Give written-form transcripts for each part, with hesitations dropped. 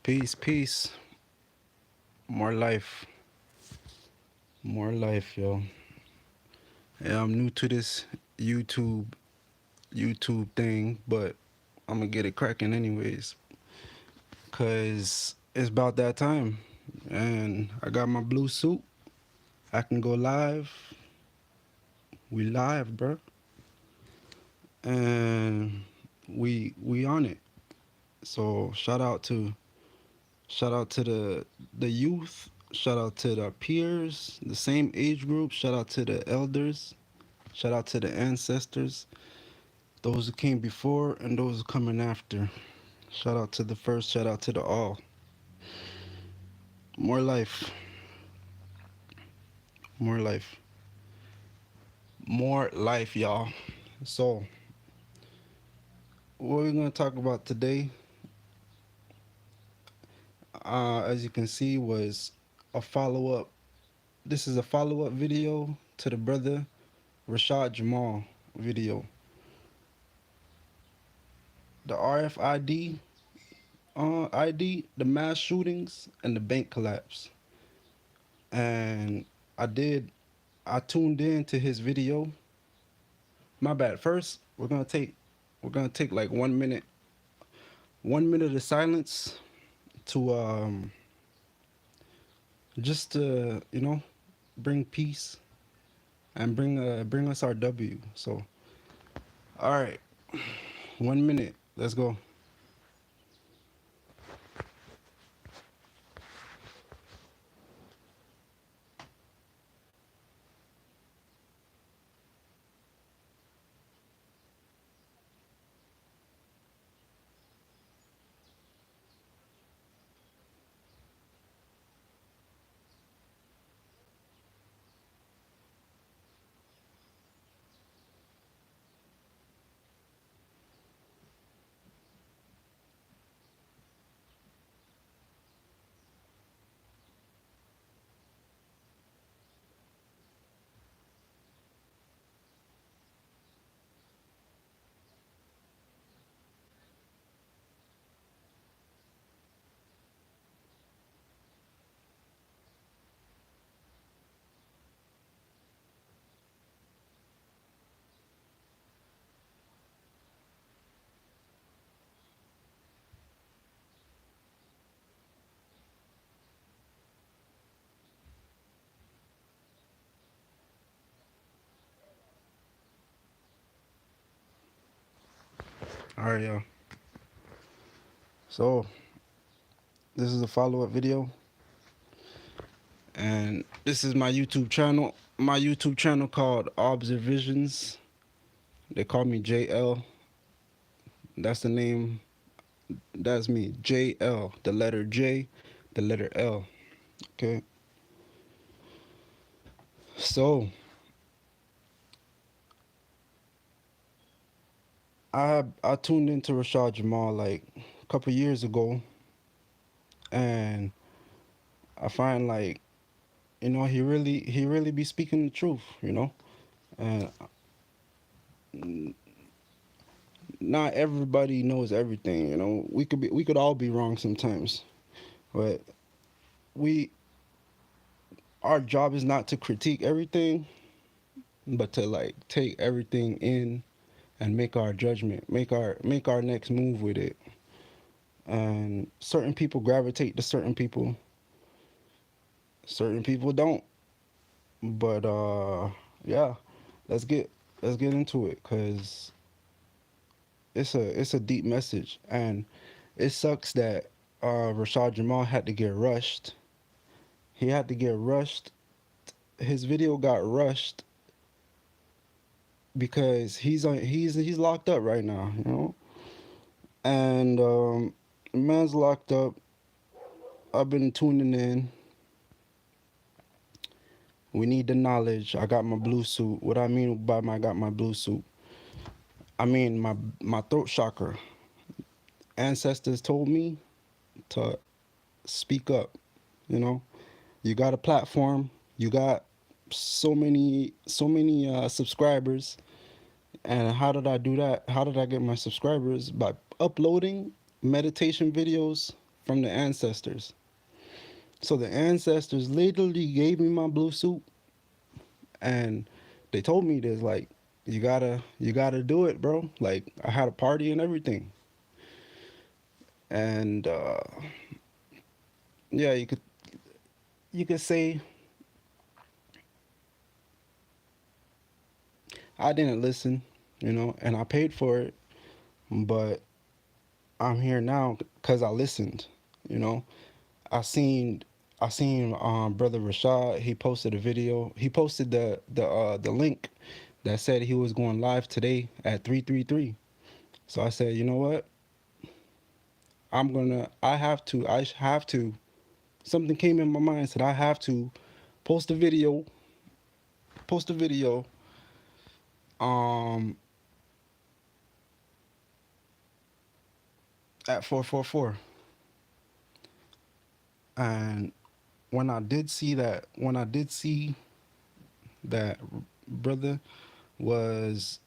Peace, peace. More life. More life, yo. Yeah, I'm new to this YouTube YouTube thing, but I'm gonna get it cracking anyways. Cause it's about that time. And I got my blue suit. I can go live. We live, bro. And we on it. So shout out to the youth. Shout out to the peers, the same age group. Shout out to the elders. Shout out to the ancestors, those who came before and those who coming after. Shout out to the first, shout out to the all. More life, more life, more life, y'all. So, what we're gonna talk about today, as you can see, was a follow up. This is a follow up video to the brother Rashad Jamal video. The RFID, ID, the mass shootings, and the bank collapse. And I did I tuned in to his video. My bad. First, we're gonna take like 1 minute, 1 minute of silence to just to bring peace and bring us our W. So, all right, 1 minute. Let's go. All right, y'all. So this is a follow up video, and this is my YouTube channel. My YouTube channel called Observisionz. They call me JL. That's the name. That's me. JL. The letter J, the letter L. Okay. So I tuned into Rashad Jamal like a couple years ago, and I find like he really be speaking the truth, and not everybody knows everything. We could all be wrong sometimes, but we our job is not to critique everything, but to like take everything in and make our judgment, make our next move with it. And certain people gravitate to certain people don't. But yeah, let's get let's get into it, cuz it's a deep message, and it sucks that Rashad Jamal had to get rushed. He had to get rushed. His video got rushed because he's locked up right now. And man's locked up. I've been tuning in. We need the knowledge. I got my blue suit. What I mean by I got my blue suit, I mean my throat chakra. Ancestors told me to speak up. You know, you got a platform. You got so many subscribers. And how did I do that? How did I get my subscribers? By uploading meditation videos from the ancestors. So the ancestors literally gave me my blue suit, and they told me this, like, you gotta do it, bro. Like, I had a party and everything. And yeah, you could say I didn't listen, and I paid for it, but I'm here now because I listened. You know, I seen I seen brother Rashad. He posted a video. He posted the link that said he was going live today at 333. So I said, you know what? I have to. Something came in my mind, said I have to post a video, post a video, um, at 444. And when I did see that brother was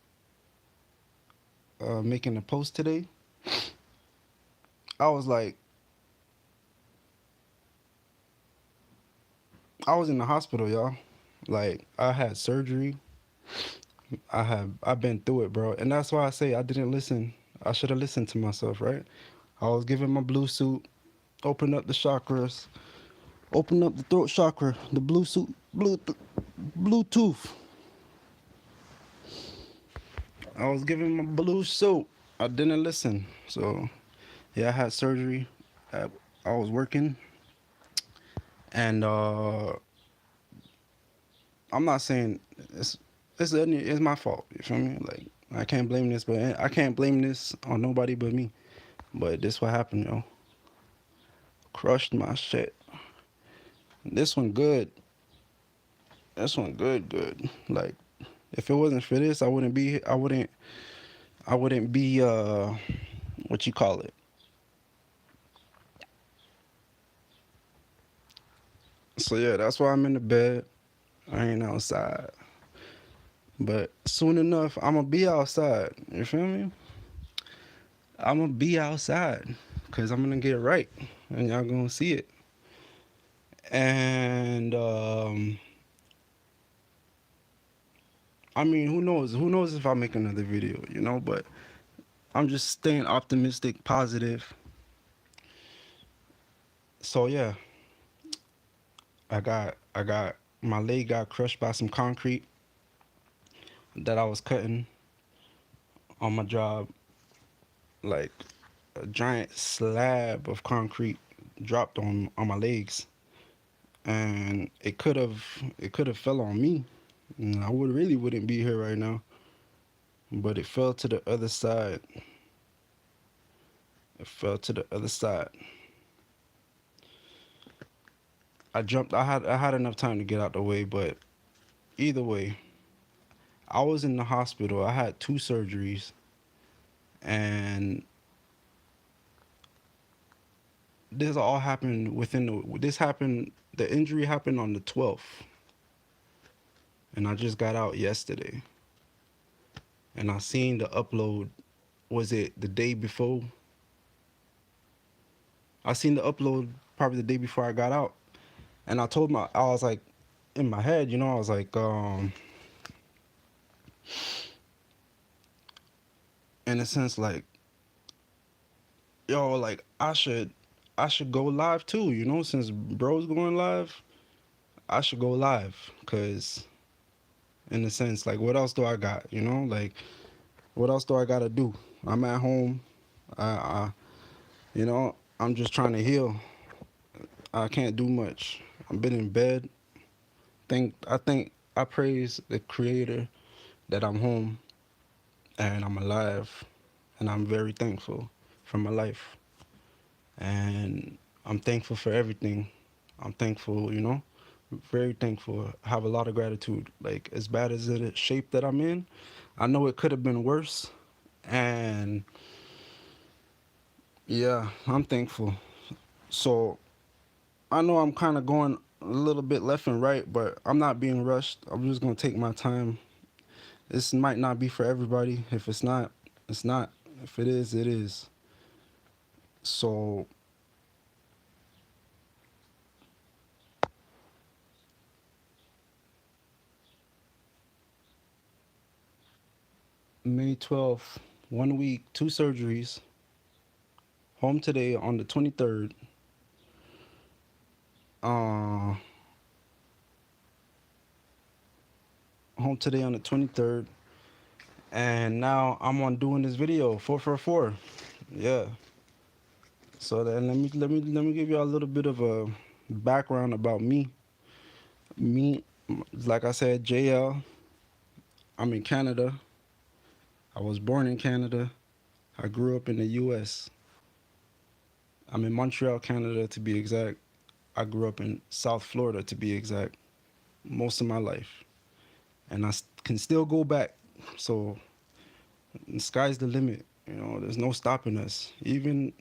making a post today, I was like, I was in the hospital, y'all. Like, I had surgery. I've been through it, bro. And that's why I say I didn't listen. I should have listened to myself, right? I was given my blue suit, opened up the chakras, opened up the throat chakra, the blue suit, Bluetooth. I was given my blue suit. I didn't listen. So, yeah, I had surgery. I, I was working, and I'm not saying it's my fault. You feel me? Like, I can't blame this, but I can't blame this on nobody but me. But this what happened, yo. Crushed my shit. This one good. This one good, good. Like, if it wasn't for this, I wouldn't be what you call it. So yeah, that's why I'm in the bed. I ain't outside. But soon enough, I'ma be outside. You feel me? I'ma be outside. Cause I'm gonna get right. And y'all gonna see it. And I mean, who knows? Who knows if I make another video, but I'm just staying optimistic, positive. So yeah, I got my leg got crushed by some concrete that I was cutting on my job, like a giant slab of concrete dropped on my legs, and it could have fell on me, and I wouldn't be here right now. But it fell to the other side. It fell to the other side. I jumped. I had enough time to get out the way, but either way, I was in the hospital. I had two surgeries, and this all happened within the. This happened. The injury happened on the 12th, and I just got out yesterday. And I seen the upload. Was it the day before? I seen the upload probably the day before I got out, and I was like, in my head, I was like, in a sense, like, yo, like I should go live too, since bro's going live, I should go live, cause in a sense, like, what else do I got, like, what else do I gotta do? I'm at home, I'm just trying to heal. I can't do much. I've been in bed. I praise the Creator that I'm home and I'm alive, and I'm very thankful for my life, and I'm thankful for everything. I'm thankful, very thankful. I have a lot of gratitude. Like, as bad as the shape that I'm in, I know it could have been worse, and yeah, I'm thankful. So I know I'm kind of going a little bit left and right, but I'm not being rushed. I'm just gonna take my time. This might not be for everybody. If it's not, it's not. If it is, it is. So May 12th, 1 week, 2 surgeries. Home today on the 23rd. Uh, home today on the 23rd. And now I'm on doing this video, 444. Yeah. So then let me give you a little bit of a background about me. Me, like I said, JL. I'm in Canada. I was born in Canada. I grew up in the U.S. I'm in Montreal, Canada, to be exact. I grew up in South Florida, to be exact, most of my life. And can still go back. So the sky's the limit. You know, there's no stopping us. Even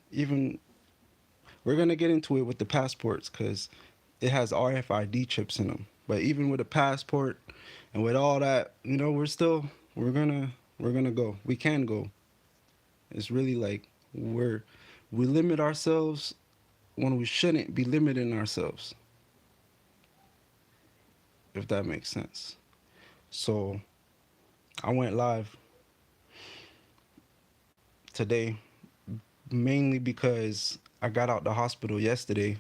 we're gonna get into it with the passports because it has RFID chips in them. But even with a passport and with all that, you know, we're gonna we're gonna go. We can go. It's really like we limit ourselves when we shouldn't be limiting ourselves, if that makes sense. So I went live today mainly because I got out the hospital yesterday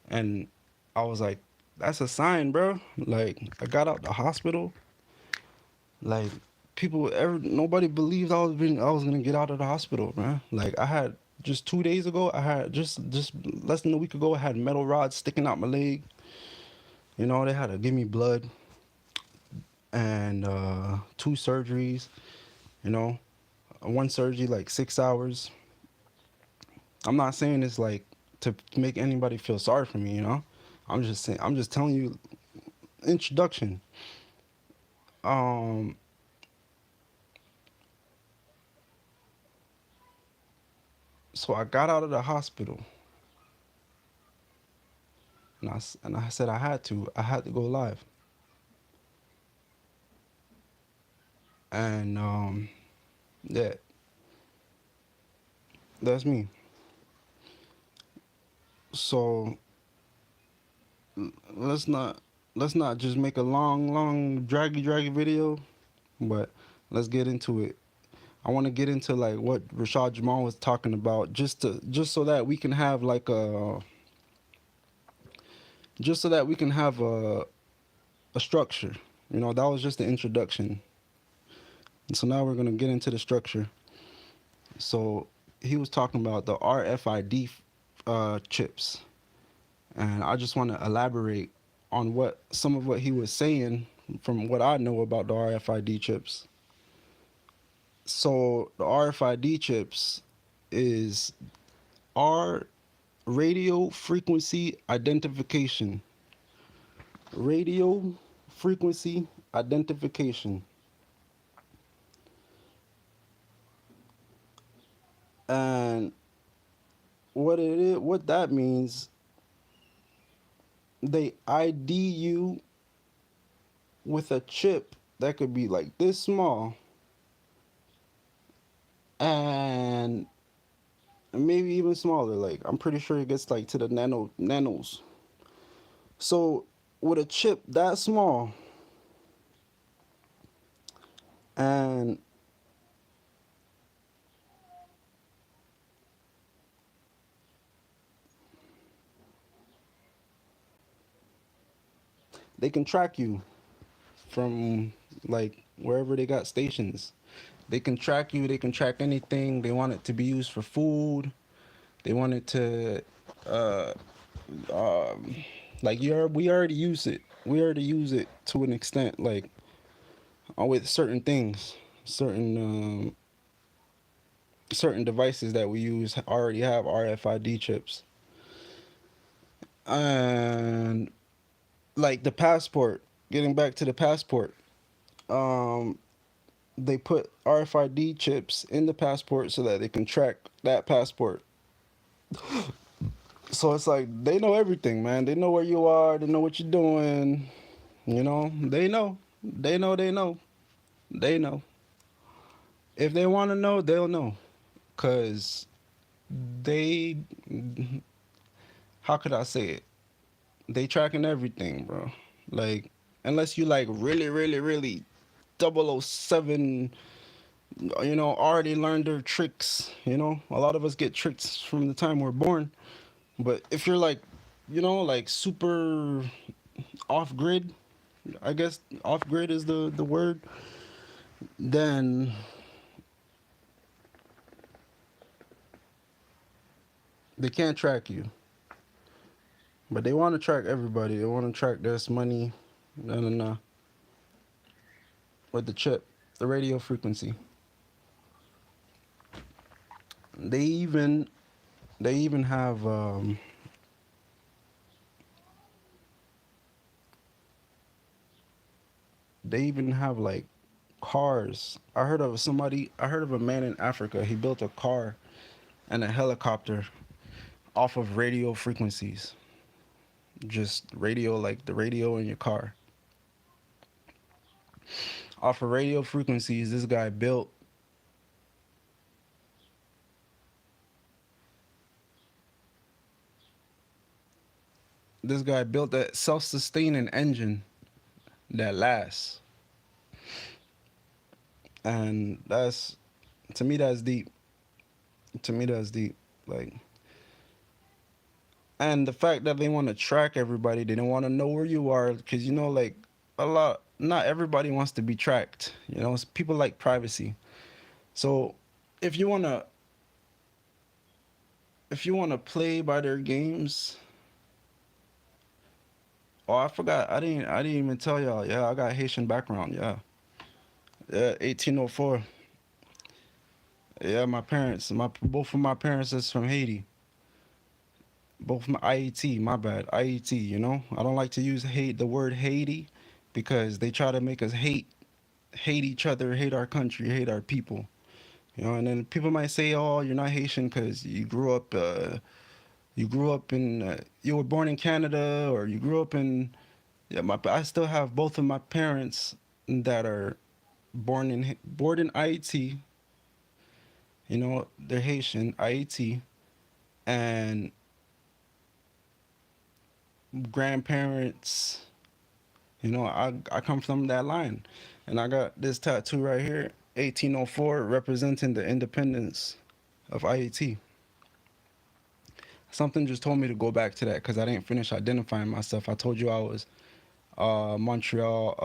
and I was like, that's a sign, bro. Like, I got out the hospital. Like, nobody believed I was gonna get out of the hospital, man. Like, I had just 2 days ago, I had just less than a week ago, I had metal rods sticking out my leg. You know, they had to give me blood and 2 surgeries. You know, one surgery like 6 hours. I'm not saying it's like to make anybody feel sorry for me. You know, I'm just telling you introduction. Um, so I got out of the hospital, and I said I had to go live, and yeah, that's me. So let's not let's not just make a long draggy video, but let's get into it. I want to get into like what Rashad Jamal was talking about, just so that we can have like a just so that we can have a structure. You know, that was just the introduction. And so now we're gonna get into the structure. So he was talking about the RFID chips, and I just want to elaborate on what some of what he was saying from what I know about the RFID chips. So the RFID chips is R radio frequency identification. Radio frequency identification. And what that means, they ID you with a chip that could be like this small and maybe even smaller. Like I'm pretty sure it gets like to the nanos. So with a chip that small, and they can track you from like wherever they got stations. They can track you, they can track anything. They want it to be used for food. They want it to uh um like we already use it. We already use it to an extent, like with certain things, certain devices that we use already have RFID chips. And like the passport, getting back to the passport, um, they put RFID chips in the passport so that they can track that passport. So it's like they know everything, man. They know where you are. They know what you're doing. You know, they know. They know. They know. They know. If they want to know, they'll know. Cause they, how could I say it? They tracking everything, bro. Like unless you like really 007. already learned their tricks. A lot of us get tricks from the time we're born. But if you're like, like super off grid, I guess off grid is the word, then they can't track you. But they want to track everybody. They want to track this money, and with the chip, the radio frequency. They even they even have like cars. I heard of a man in Africa. He built a car and a helicopter off of radio frequencies. Just radio, like the radio in your car. Off of radio frequencies, this guy built a self-sustaining engine that lasts. And that's to me that's deep. To me that's deep. Like, and the fact that they want to track everybody, they don't want to know where you are, because like not everybody wants to be tracked. People like privacy. So if you want to play by their games. Oh, I forgot. I didn't even tell y'all. Yeah, I got Haitian background. Yeah. Yeah, 1804. Yeah, my parents, both of my parents is from Haiti. Both my IET, my bad. IET, I don't like to use the word Haiti, because they try to make us hate each other, hate our country, hate our people. And then people might say, "Oh, you're not Haitian because you were born in Canada, or you grew up in." Yeah, I still have both of my parents that are born in IET. They're Haitian, IET, and grandparents. I come from that line, and I got this tattoo right here, 1804, representing the independence of IET. Something just told me to go back to that because I didn't finish identifying myself. I told you I was Montreal,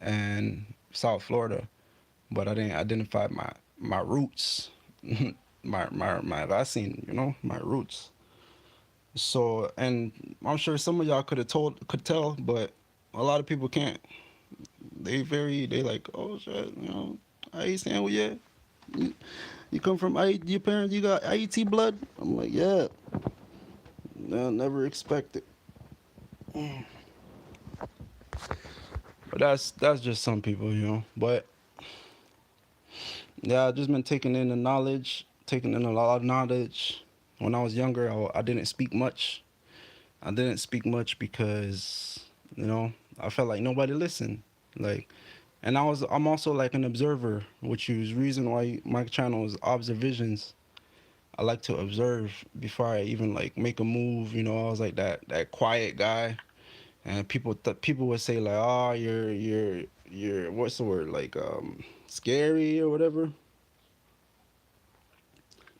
and South Florida, but I didn't identify my roots, my racine, my roots. So, and I'm sure some of y'all could tell, but a lot of people can't. They like, oh shit, I ain't saying, well, yeah, you come from your parents, you got IET blood. I'm like, yeah, no, never expect it. But that's just some people, But yeah, I just been taking in the knowledge, taking in a lot of knowledge. When I was younger, I didn't speak much. I didn't speak much because, I felt like nobody listened. Like, and I'm also like an observer, which is reason why my channel is Observisionz. I like to observe before I even like make a move. I was like that quiet guy, and people would say like, oh, you're what's the word, like scary or whatever.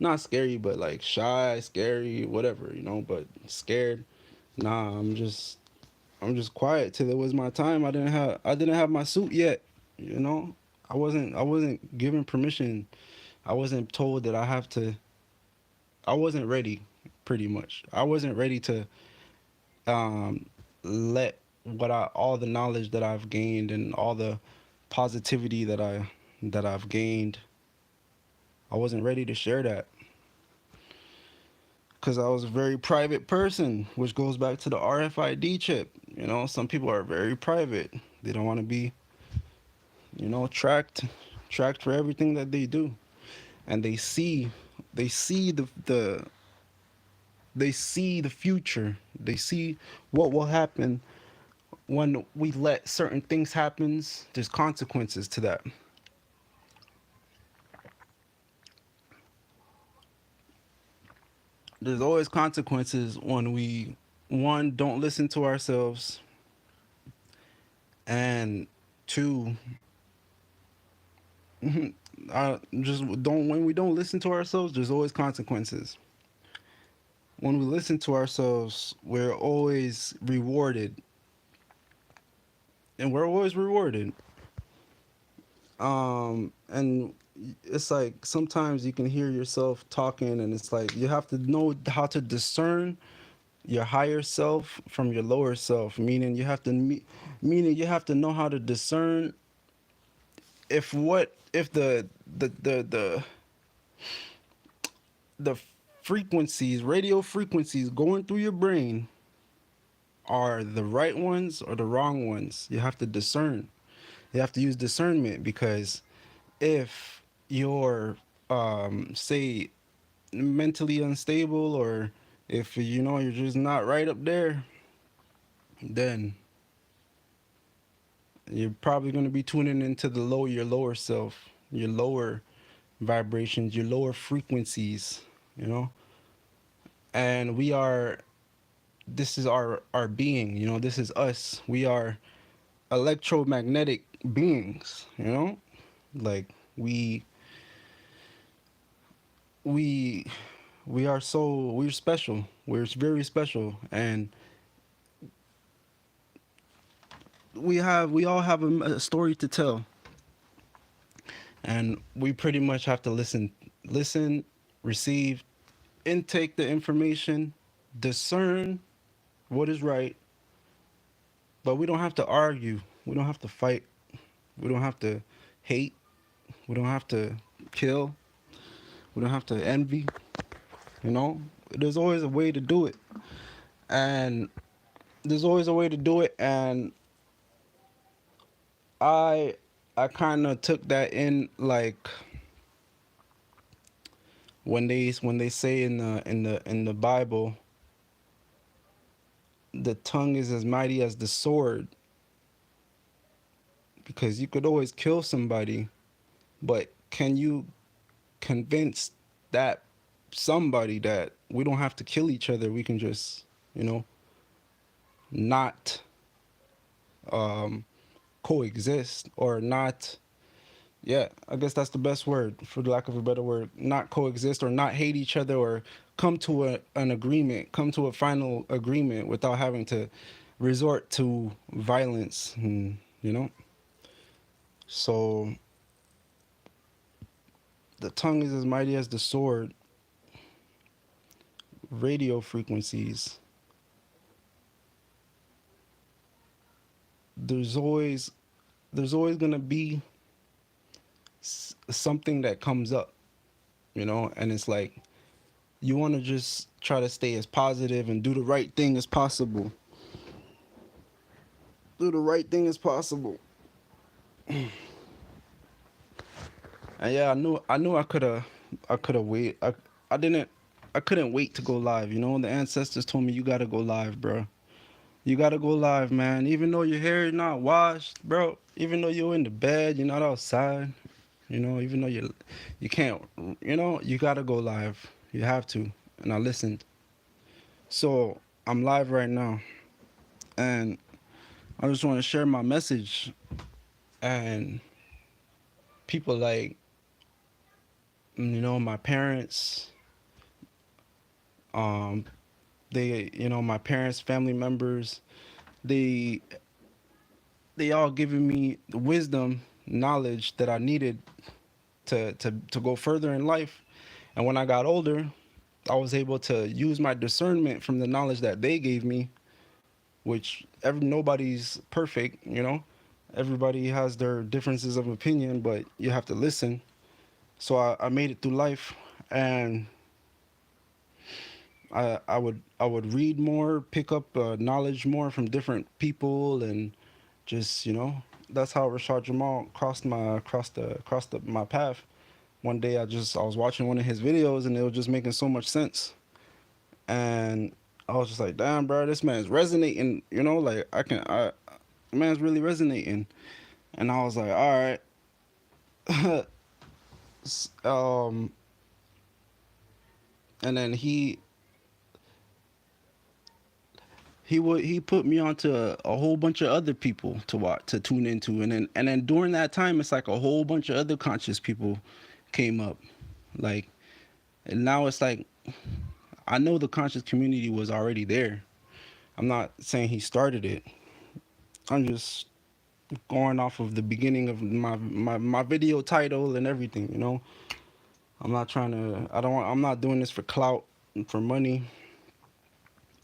Not scary, but like shy, scary, whatever, but scared. Nah, I'm just quiet till it was my time. I didn't have my suit yet, you know. I wasn't given permission. I wasn't told that I wasn't ready, pretty much. I wasn't ready to um let all the knowledge that I've gained and all the positivity that I've gained. I wasn't ready to share that because I was a very private person, which goes back to the RFID chip. Some people are very private. They don't want to be, tracked for everything that they do, and they see the future. They see what will happen when we let certain things happen. There's consequences to that. There's always consequences when we, one, don't listen to ourselves, and two, Just don't when we don't listen to ourselves, there's always consequences. When we listen to ourselves, we're always rewarded, and we're always rewarded. And it's like sometimes you can hear yourself talking, and it's like you have to know how to discern your higher self from your lower self. Meaning you have to know how to discern if the frequencies, radio frequencies going through your brain are the right ones or the wrong ones. You have to discern. You have to use discernment, because if you're say mentally unstable, or if you're just not right up there, then you're probably going to be tuning into your lower self, your lower vibrations, your lower frequencies, you know. And this is our being, this is us. We are electromagnetic beings, like we we we're special. We're very special, and we all have a story to tell, and we pretty much have to listen, receive, intake the information, discern what is right. But we don't have to argue, we don't have to fight, we don't have to hate, we don't have to kill, we don't have to envy. There's always a way to do it, and there's always a way to do it. And I I kind of took that in, like when they say in the Bible, the tongue is as mighty as the sword, because you could always kill somebody, but can you convince that somebody that we don't have to kill each other? We can just, not um, coexist, or not. Yeah, I guess that's the best word, for the lack of a better word. Not coexist, or not hate each other, or come to an agreement, come to a final agreement without having to resort to violence. So the tongue is as mighty as the sword. Radio frequencies. There's always gonna be something that comes up, and it's like you want to just try to stay as positive and do the right thing as possible. Do the right thing as possible. And yeah, I knew I could have wait. I didn't I couldn't wait to go live. The ancestors told me, you gotta go live, bro. You gotta go live, man. Even though your hair is not washed, bro. Even though you're in the bed, you're not outside. Even though you can't. You gotta go live. You have to. And I listened. So I'm live right now, and I just want to share my message. And people like, my parents, um, my parents, family members, they they all giving me the wisdom, knowledge that I needed to go further in life. And when I got older, I was able to use my discernment from the knowledge that they gave me, which nobody's perfect. Everybody has their differences of opinion, but you have to listen. So I made it through life, and I would read more, pick up knowledge more from different people, and just that's how Rashad Jamal crossed my path. One day I was watching one of his videos, and it was just making so much sense, and I was just like, damn, bro, this man's resonating. Like the man's really resonating. And I was like, all right. um, and then he put me onto a whole bunch of other people to watch, to tune into, and then during that time it's like a whole bunch of other conscious people came up, like, and now it's like I know the conscious community was already there. I'm not saying he started it. I'm just going off of the beginning of my video title and everything, you know. I'm not trying to, I'm not doing this for clout, for money,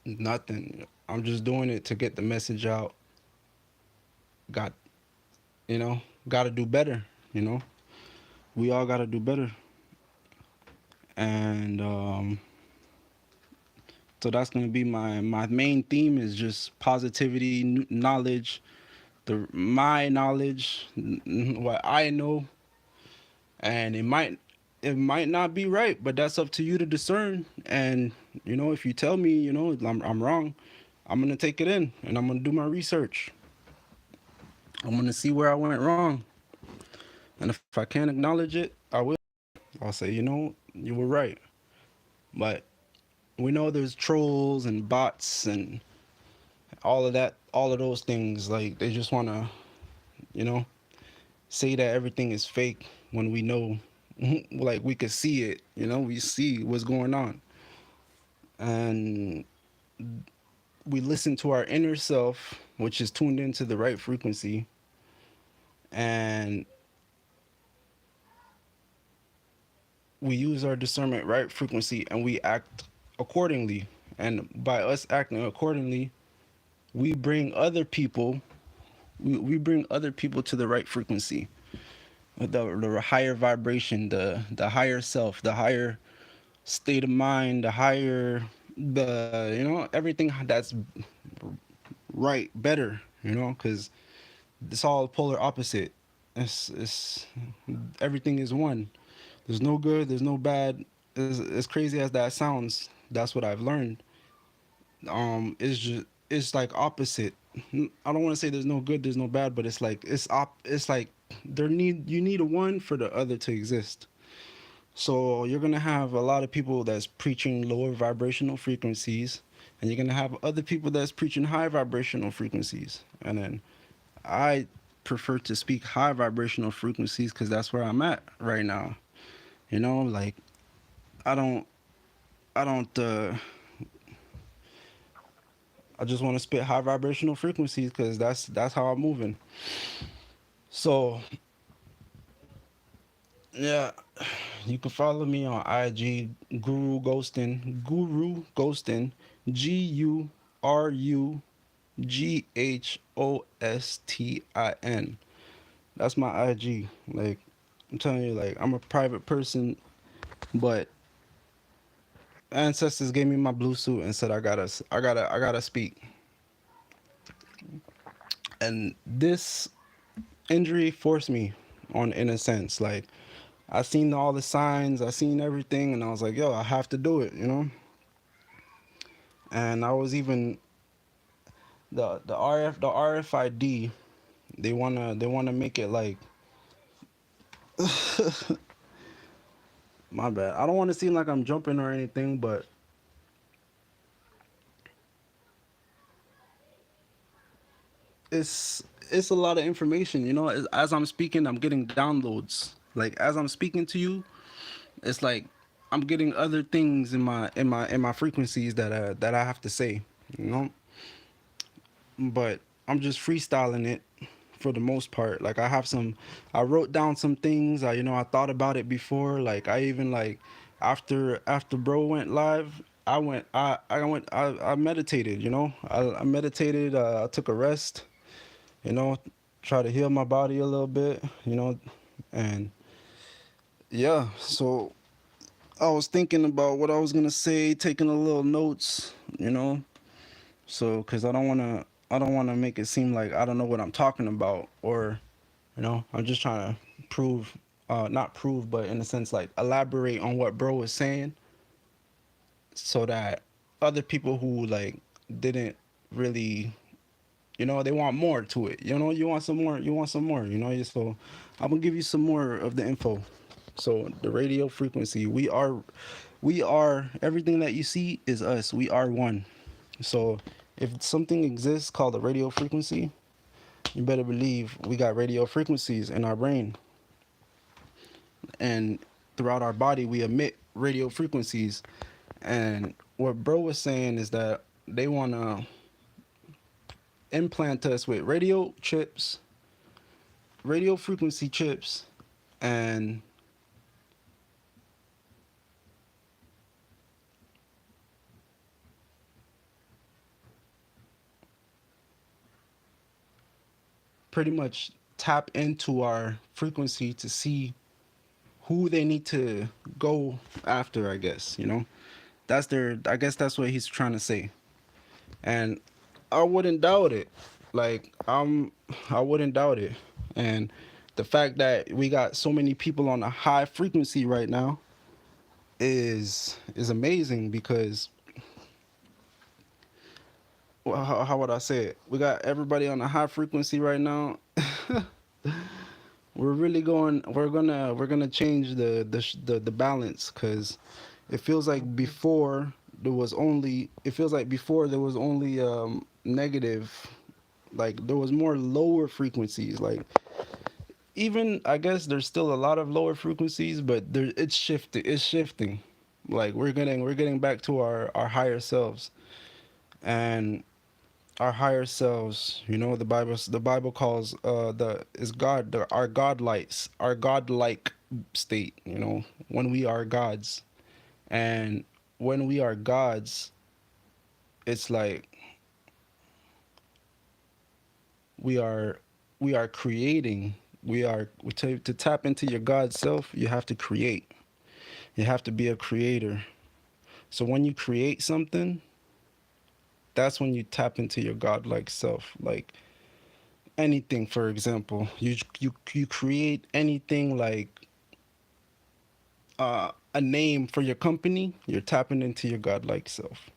nothing. I'm just doing it to get the message out. Got, you know, got to do better, you know. We all got to do better. And so that's going to be my main theme is just positivity, knowledge, my knowledge, what I know, and it might not be right, but that's up to you to discern. And you know, if you tell me, you know, I'm wrong, I'm gonna take it in and I'm gonna do my research. I'm gonna see where I went wrong, and if I can't acknowledge it, I will. I'll say, you know, you were right. But we know there's trolls and bots and all of that, all of those things. Like they just wanna, you know, say that everything is fake when we know, like we could see it. You know, we see what's going on, and we listen to our inner self, which is tuned into the right frequency, and we use our discernment right frequency, and we act accordingly. And by us acting accordingly, we bring other people, we bring other people to the right frequency, the higher vibration, the higher self, the higher state of mind, the higher, the, you know, everything that's right, better, you know, because it's all polar opposite. It's everything is one. There's no good, there's no bad. As crazy as that sounds, that's what I've learned. It's just, it's like opposite. I don't want to say there's no good, there's no bad, but it's like it's like you need a one for the other to exist. So you're gonna have a lot of people that's preaching lower vibrational frequencies, and you're gonna have other people that's preaching high vibrational frequencies. And then I prefer to speak high vibrational frequencies because that's where I'm at right now. You know, like I don't, I don't, I just want to spit high vibrational frequencies because that's how I'm moving. So yeah, you can follow me on IG, Guru Ghostin, GURUGHOSTIN. That's my IG. Like I'm telling you, like I'm a private person, but ancestors gave me my blue suit and said I gotta speak. And this injury forced me on, in a sense. Like I seen all the signs, I seen everything, and I was like, yo, I have to do it, you know. And I was even the RFID. They wanna make it like my bad. I don't want to seem like I'm jumping or anything, but it's a lot of information, you know. As I'm speaking, I'm getting downloads. Like as I'm speaking to you, it's like I'm getting other things in my frequencies that I have to say, you know. But I'm just freestyling it for the most part. Like I wrote down some things. I thought about it before. Like I even like after bro went live, I meditated. I meditated. I took a rest. You know, try to heal my body a little bit. And yeah. So I was thinking about what I was gonna say, taking a little notes. So, cause I don't wanna make it seem like I don't know what I'm talking about, or I'm just trying to prove, not prove, but in a sense like elaborate on what bro was saying, so that other people who like didn't really, they want more to it. You want some more. You want some more. So I'm gonna give you some more of the info. So the radio frequency, we are everything that you see is us. We are one. So If something exists called a radio frequency, you better believe we got radio frequencies in our brain, and throughout our body we emit radio frequencies. And what bro was saying is that they want to implant us with radio frequency chips, and pretty much tap into our frequency to see who they need to go after, I guess, you know? I guess that's what he's trying to say. And I wouldn't doubt it. Like, I wouldn't doubt it. And the fact that we got so many people on a high frequency right now is amazing, because well, how would I say it? We got everybody on a high frequency right now. We're gonna change the balance, because it feels like before there was only negative, like there was more lower frequencies. Like, even I guess there's still a lot of lower frequencies, but it's shifting. Like, we're getting back to our higher selves. And our higher selves, the Bible calls the is God the our godlike state, when we are gods. And when we are gods, it's like we are we are creating. To tap into your God self, you have to create. You have to be a creator. So when you create something, that's when you tap into your godlike self. Like, anything, for example, you create anything, like a name for your company, you're tapping into your godlike self.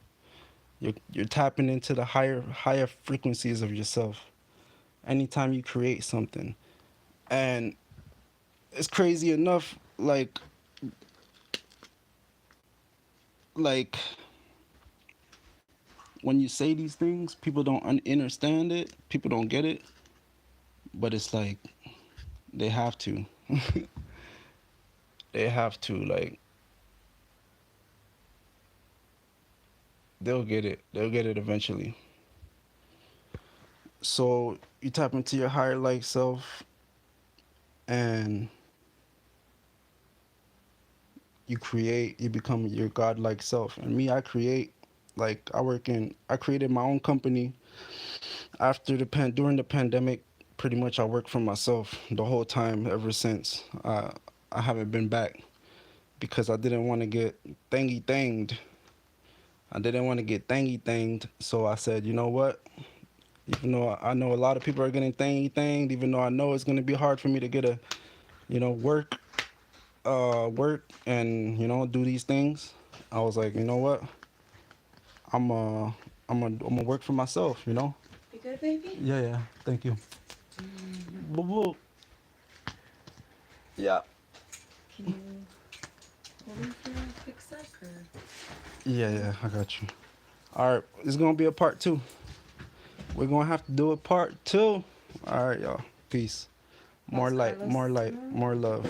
You're tapping into the higher frequencies of yourself anytime you create something. And it's crazy enough, like when you say these things, people don't understand it, people don't get it, but it's like they have to. They have to, like, they'll get it eventually. So you tap into your higher like self, and you become your godlike self. And me, I create. Like, I created my own company during the pandemic. Pretty much I worked for myself the whole time ever since. I haven't been back, because I didn't want to get thangy thanged. I didn't want to get thangy thanged. So I said, you know what? Even though I know a lot of people are getting thangy thanged, even though I know it's gonna be hard for me to get a, work and do these things. I was like, you know what? I'm uh I'm gonna work for myself. You good, baby? Yeah, yeah. Thank you. Boo boo. Yeah. Can you hold him for a quick sec, or? Yeah, yeah. I got you. All right. It's gonna be a part two. We're gonna have to do a part two. All right, y'all. Peace. More Los light. More Carlos. light. More love.